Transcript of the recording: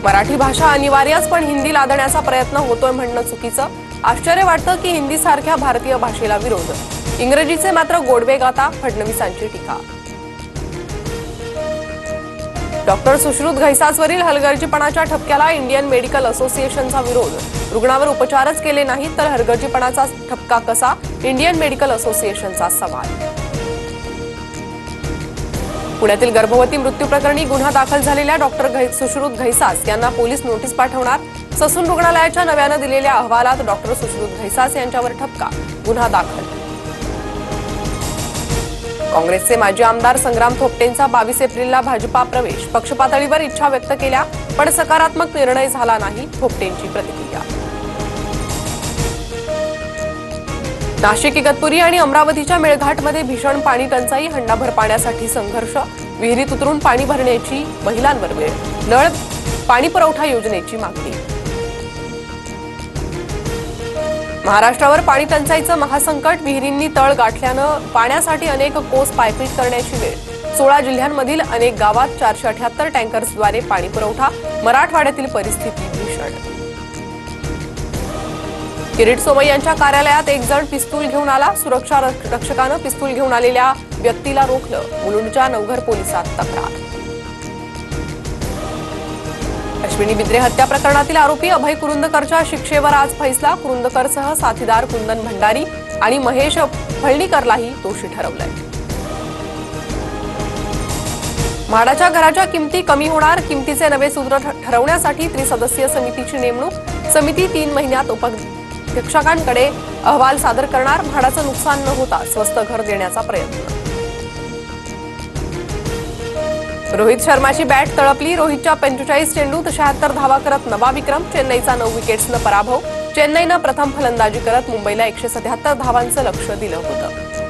मराठी भाषा अनिवार्यच, पण हिंदी लादण्याचा प्रयत्न होतोय म्हणणं चुकीचं. आश्चर्य वाटतं की हिंदी सारख्या भारतीय भाषेला विरोध. इंग्रजीचे मात्र गोडवे गाता, फडणवीसांची टीका. डॉक्टर सुश्रुत घैसासवरील हलगर्जीपणाच्या ठपक्याला इंडियन मेडिकल असोसिएशनचा विरोध. रुग्णावर उपचारच केले नाहीत तर हलगर्जीपणाचा ठपका कसा? इंडियन मेडिकल असोसिएशनचा सवाल. पुण्यातील गर्भवती मृत्यू प्रकरणी गुन्हा दाखल झालेल्या डॉक्टर सुश्रुत घैसास यांना पोलीस नोटीस पाठवणार. ससून रुग्णालयाच्या नव्यानं दिलेल्या अहवालात डॉक्टर सुश्रुत घैसास यांच्यावर ठपका, गुन्हा दाखल. काँग्रेसचे माजी आमदार संग्राम थोपटेंचा 22 एप्रिलला भाजपा प्रवेश. पक्षपातळीवर इच्छा व्यक्त केल्या, पण सकारात्मक निर्णय झाला नाही, थोपटेंची प्रतिक्रिया. नाशिक, इगतपुरी आणि अमरावतीच्या मेळघाटमध्ये भीषण पाणी टंचाई. हंडाभर पाण्यासाठी संघर्ष. विहिरीत उतरून पाणी भरण्याची महिलांवर वेळ. नळ पाणी पुरवठा योजनेची मागणी. महाराष्ट्रावर पाणी टंचाईचं महासंकट. विहिरींनी तळ गाठल्यानं पाण्यासाठी अनेक कोस पायपीट करण्याची वेळ. 16 जिल्ह्यांमधील अनेक गावात 478 टँकर्सद्वारे पाणी पुरवठा. मराठवाड्यातील परिस्थिती भीषण. किरीट सोमय्या यांच्या कार्यालयात एक जण पिस्तूल घेऊन आला. सुरक्षा रक्षकानं पिस्तूल घेऊन आलेल्या व्यक्तीला रोखलं. मुलुंडच्या नवघर पोलिसात तक्रार. अश्विनी बिद्रे हत्या प्रकरणातील आरोपी अभय कुरुंदकरच्या शिक्षेवर आज फैसला. कुरुंदकरसह साथीदार कुंदन भंडारी आणि महेश फळणीकरलाही दोषी ठरवलंय. म्हाडाच्या घराच्या किमती कमी होणार. किमतीचे नवे सूत्र ठरवण्यासाठी त्रिसदस्यीय समितीची नेमणूक. समिती 3 महिन्यात उपाध्यक्षांकडे अहवाल सादर करणार. म्हाडाचं नुकसान न होता स्वस्त घर देण्याचा प्रयत्न. रोहित शर्माची बॅट तळपली. रोहितच्या 45 चेंडूत 76 धावा करत नवा विक्रम. चेन्नईचा 9 विकेट्सनं पराभव. चेन्नईनं प्रथम फलंदाजी करत मुंबईला 177 धावांचं लक्ष्य दिलं होतं.